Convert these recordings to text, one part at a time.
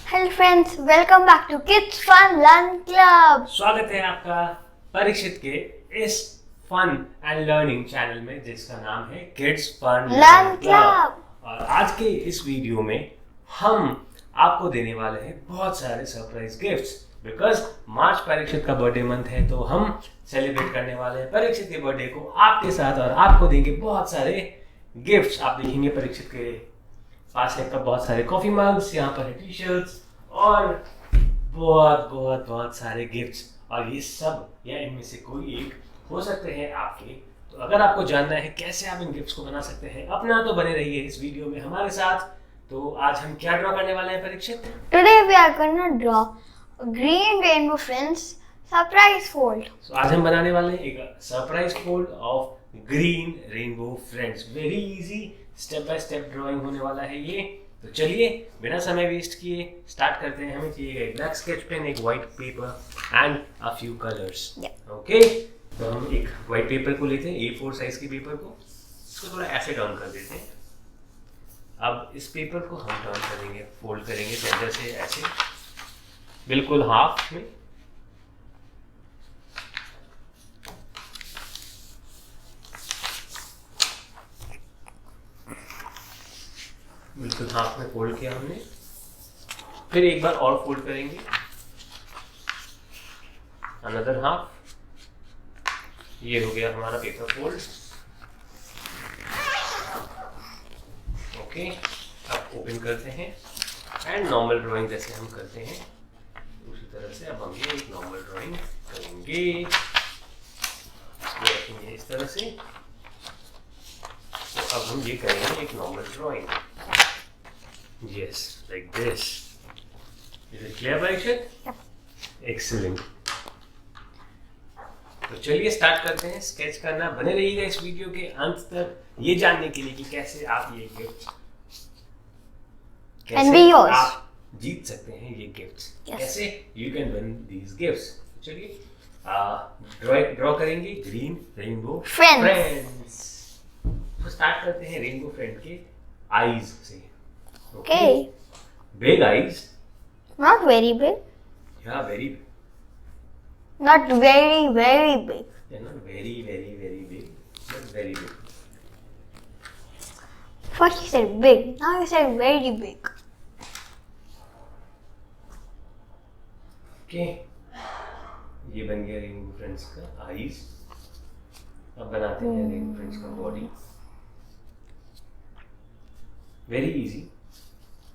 Hello friends, welcome back to kids fun learn club. स्वागत है आपका परीक्षित के इस फन एंड लर्निंग चैनल में जिसका नाम है kids fun learn learn club. Club. और आज के इस वीडियो में हम आपको देने वाले हैं बहुत सारे सरप्राइज गिफ्ट्स। बिकॉज मार्च परीक्षित का बर्थडे मंथ है तो हम सेलिब्रेट करने वाले हैं परीक्षित के बर्थडे को आपके साथ और आपको देंगे बहुत सारे गिफ्ट्स। आप देखेंगे परीक्षित के पास है बहुत सारे कॉफी मग्स, यहाँ पर है टी शर्ट्स और बहुत बहुत बहुत सारे गिफ्ट्स। और ये सब या इनमें से कोई एक हो सकते हैं आपके। तो अगर आपको जानना है कैसे आप इन गिफ्ट्स को बना सकते हैं अपना, तो बने रहिए इस वीडियो में हमारे साथ। तो आज हम क्या ड्रॉ करने वाले हैं Parikshit? Today we are gonna draw green rainbow friends surprise fold. तो आज हम बनाने वाले हैं एक surprise fold of green rainbow friends. Very easy step by step drawing होने वाला है ये। तो चलिए बिना समय वेस्ट किए स्टार्ट करते हैं। हमें चाहिए एक ब्लैक स्केच पेन, एक white paper and a few colours. Okay, तो हम एक वाइट पेपर को लेते हैं, A4 साइज के पेपर को। इसको थोड़ा ऐसे डाउन कर देते हैं। अब इस पेपर को हम डाउन करेंगे, फोल्ड करेंगे सेंटर से ऐसे बिल्कुल हाफ में। बिल्कुल हाफ में फोल्ड किया हमने। फिर एक बार और फोल्ड करेंगे, अनदर हाफ। ये हो गया हमारा पेपर फोल्ड। ओके, अब ओपन करते हैं एंड नॉर्मल ड्राइंग जैसे हम करते हैं उसी तरह से अब हम ये एक नॉर्मल ड्राइंग करेंगे। इसको रखेंगे इस तरह से। तो अब हम ये करेंगे एक normal drawing. Yes, like this. Is it clear, Parikshit? Yep. Excellent. तो चलिए स्टार्ट करते हैं स्केच करना। बने रहिएगा इस वीडियो के अंत तक ये जानने के लिए कि कैसे आप ये गिफ्ट आप जीत सकते हैं ये गिफ्ट्स। कैसे you can win these gifts. चलिए ड्रॉ करेंगे ग्रीन रेनबो फ्रेंड्स। तो स्टार्ट करते हैं रेनबो फ्रेंड के आईज से। Okay. Big eyes. Not very big. Yeah, very big. Not very, very big. Yeah, not very, very, very big, but very big. First you said big, now you said very big. Okay. ये बन गया rainbow friends का eyes. अब बनाते हैं rainbow friends का body. Very easy.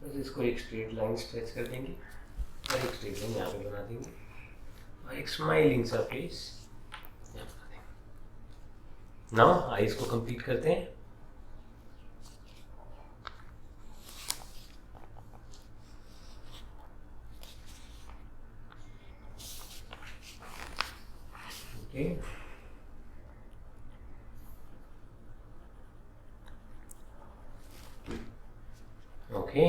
बस इसको एक स्ट्रेट लाइन स्ट्रेच कर देंगे और एक स्ट्रेट लाइन यहाँ पे बना देंगे और एक स्माइलिंग सा फेस यहाँ बना देंगे। नाउ आईज को कंप्लीट करते हैं। ओके, ओके,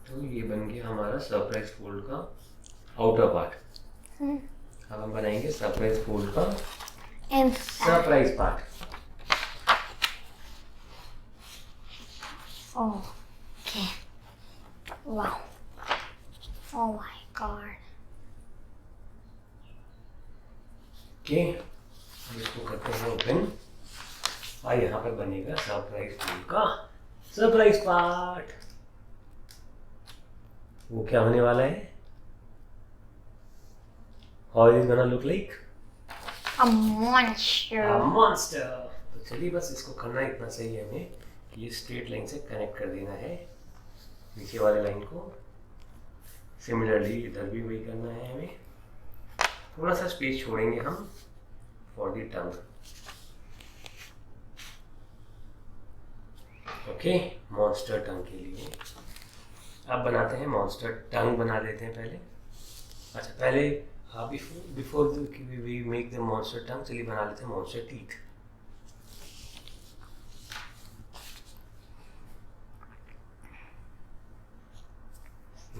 तो ये बन गया हमारा सरप्राइज फोल्ड का आउटर पार्ट। अब हम बनाएंगे सरप्राइज फोल्ड का surprise part. Okay. Wow. Oh my God. Okay, अब इसको करते हैं ओपन और यहाँ पर बनेगा सरप्राइज फोल्ड का सरप्राइज पार्ट। वो क्या होने वाला है? How is it gonna look like? A monster. A monster. तो चलिए बस इसको करना इतना सही है हमें कि ये स्ट्रेट लाइन से कनेक्ट कर देना है नीचे वाले लाइन को। सिमिलरली इधर भी वही करना है हमें। थोड़ा सा स्पेस छोड़ेंगे हम for the tongue. Okay, monster tongue के लिए अब बनाते हैं मॉन्स्टर टंग बना देते हैं पहले। अच्छा पहले before we make the monster tongue, चलिए बना लेते हैं मॉन्स्टर टीथ।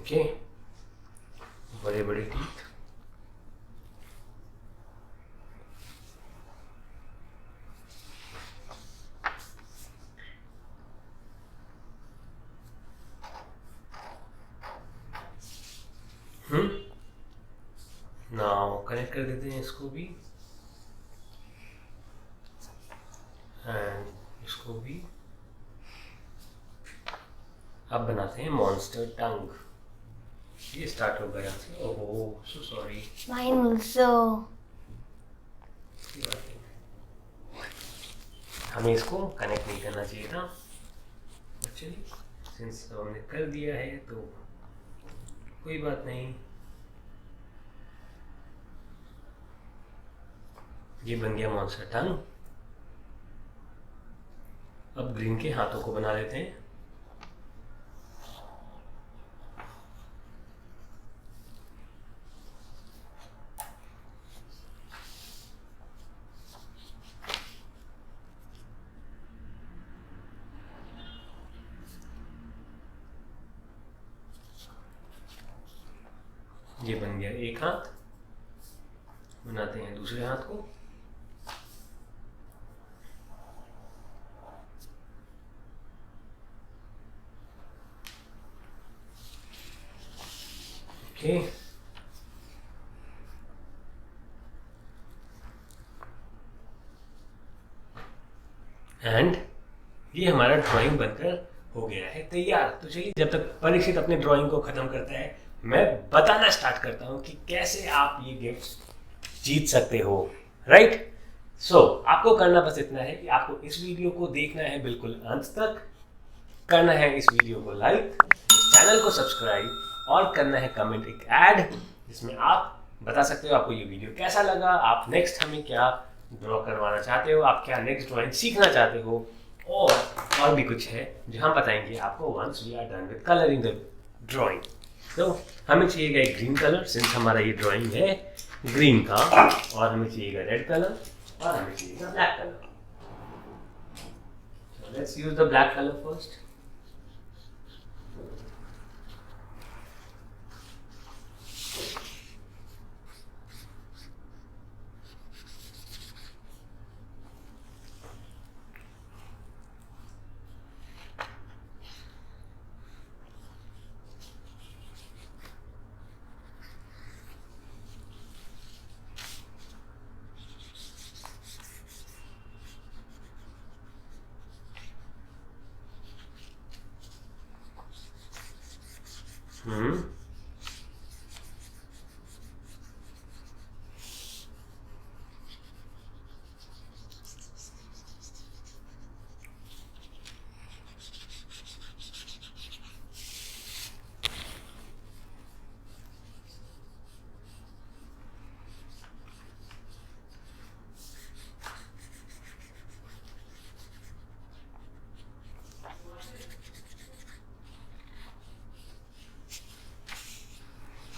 ओके, बड़े बड़े टीथ। नाउ कनेक्ट कर देते हैं इसको भी एंड इसको भी। अब बनाते हैं मॉन्स्टर टंग। ये स्टार्ट हो गया। ओह सो सॉरी। Mine also. हमें इसको कनेक्ट नहीं करना चाहिए था, चलिए सिंस हमने कर दिया है तो कोई बात नहीं। ये बन गया मॉन्स्टर टंग। अब ग्रीन के हाथों को बना लेते हैं। ये बन गया एक हाथ। बनाते हैं दूसरे हाथ को। ओके, एंड ये हमारा ड्राइंग बनकर हो गया है तैयार। तो चलिए, जब तक परीक्षित अपने ड्राइंग को खत्म करता है, मैं बताना स्टार्ट करता हूँ कि कैसे आप ये गिफ्ट जीत सकते हो। राइट? सो आपको करना बस इतना है कि आपको इस वीडियो को देखना है बिल्कुल अंत तक, करना है इस वीडियो को लाइक, इस चैनल को सब्सक्राइब और करना है कमेंट एक ऐड जिसमें आप बता सकते हो आपको ये वीडियो कैसा लगा, आप नेक्स्ट हमें क्या ड्रॉ करवाना चाहते हो, आप क्या नेक्स्ट ड्राइंग सीखना चाहते हो, और भी कुछ है जो हम बताएंगे आपको once we are done with colouring the drawing. तो हमें चाहिएगा एक ग्रीन कलर, सिंस हमारा ये ड्राइंग है ग्रीन का, और हमें चाहिएगा रेड कलर, और हमें चाहिएगा black colour. So let's use the black color first.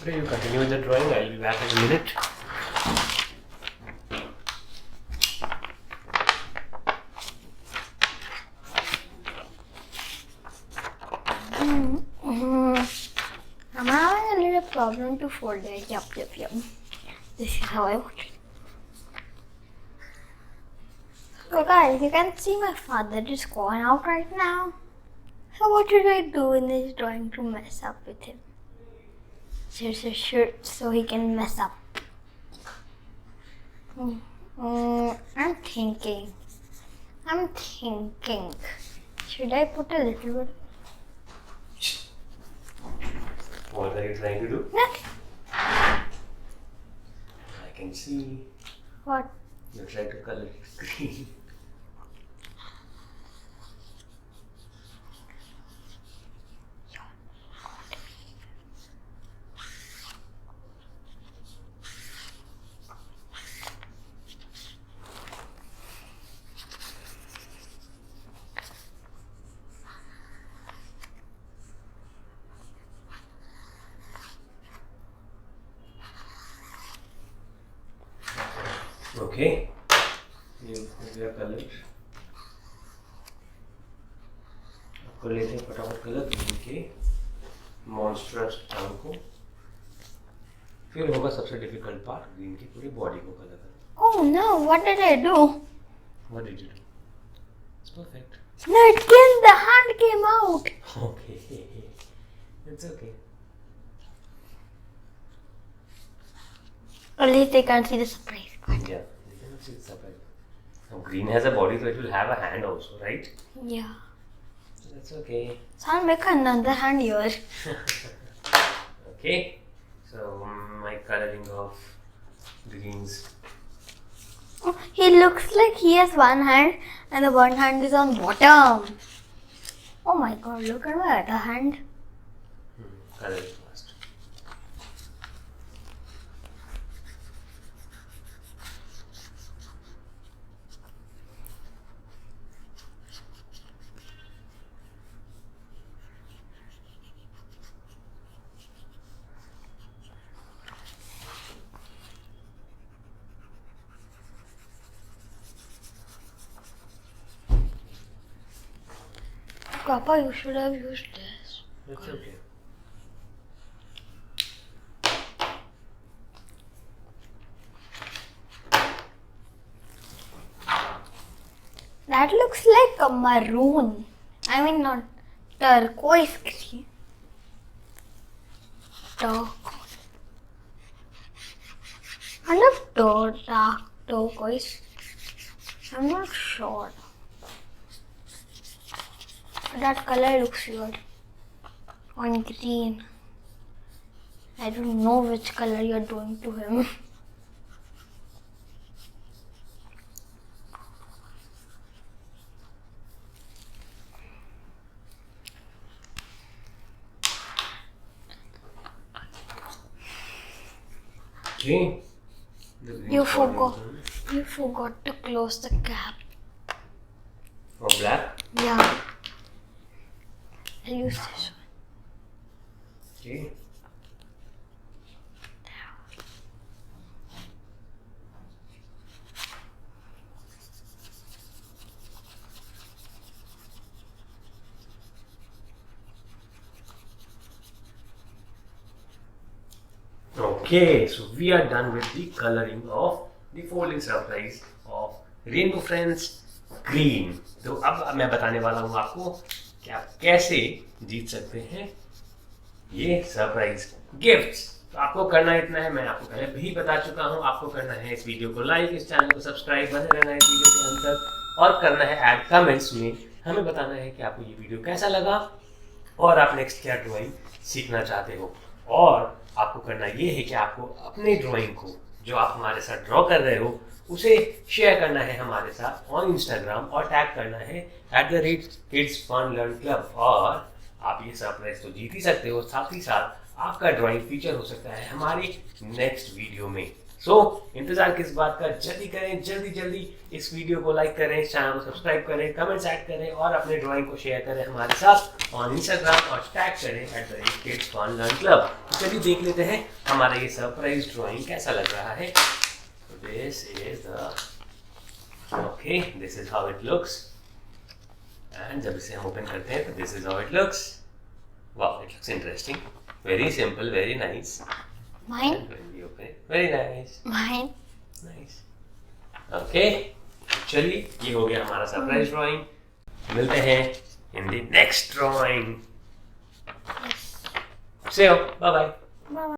Okay, you continue with the drawing. I'll be back in a minute. I'm having a little problem to fold it. Yup. This is how I want it. So guys, you can see my father is gone out right now. So what should I do in this drawing to mess up with him? Here's a shirt so he can mess up. I'm thinking. Should I put a little bit? What are you trying to do? Nothing. I can see. What? You're trying to color it green. Okay, ये हो गया colour. कर लेते हैं फटाफट colour green के monstrous टंग को। फिर होगा सबसे डिफिकल्ट पार्ट, ग्रीन की पूरी बॉडी को कलर करना। Oh no, what did I do? What did you do? It's perfect. No, it came, the hand came out. Okay, it's okay. At least they can't see the surprise. Yeah, you cannot see the surprise. Now green has a body, so it will have a hand also, right? Yeah. That's okay. So I'll make another hand here. Okay, so my coloring of greens. Oh, he looks like he has one hand and the one hand is on bottom. Oh my god, look at my other hand. Coloring first. Papa, you should have used this. That's okay. That looks like a maroon. I mean, not turquoise green. Turquoise. I love dark turquoise. I'm not sure. That color looks weird on green. I don't know which color you're doing to him. Okay. You forgot to close the cap. For black. Yeah. I'll use this one. Okay. Okay, so we are done with the coloring of the folding surprise of Rainbow Friends Green. तो अब मैं बताने वाला हूँ आपको कि आप कैसे जीत सकते हैं ये सरप्राइज गिफ्ट्स। तो आपको करना इतना है, मैं आपको पहले भी बता चुका हूँ। आपको करना है इस वीडियो को लाइक, इस चैनल को सब्सक्राइब, बने रहना है इस वीडियो के अंत तक, और करना है ऐड कमेंट्स में हमें बताना है कि आपको ये वीडियो कैसा लगा और आप नेक्स्ट क्या ड्राइंग सीखना चाहते हो। और आपको करना ये है कि आपको अपनी ड्राइंग को जो आप हमारे साथ ड्रॉ कर रहे हो उसे शेयर करना है हमारे साथ ऑन इंस्टाग्राम और टैग करना है @kidsfunlearnclub। और आप ये सरप्राइज तो जीत ही सकते हो, साथ ही साथ आपका ड्राइंग फीचर हो सकता है हमारी नेक्स्ट वीडियो में। सो इंतजार किस बात का, जल्दी करें, जल्दी इस वीडियो को लाइक करें, इस चैनल को सब्सक्राइब करें, कमेंट्स ऐड करें और अपने ड्राइंग को शेयर करें हमारे साथ ऑन इंस्टाग्राम और टैग करें @kidsfunlearnclub। तो चलिए देख लेते हैं हमारा ये सरप्राइज ड्राइंग कैसा लग रहा है। This is the okay, this is how it looks, and जब इसे हम ओपन करते हैं तो this is how it looks. Wow, it looks interesting, very simple, very nice. Mine? And when we open it, very nice. Mine? Nice. Okay, चलिए ये हो गया हमारा सरप्राइज ड्राइंग। मिलते हैं in the next drawing. See you, bye bye. Bye.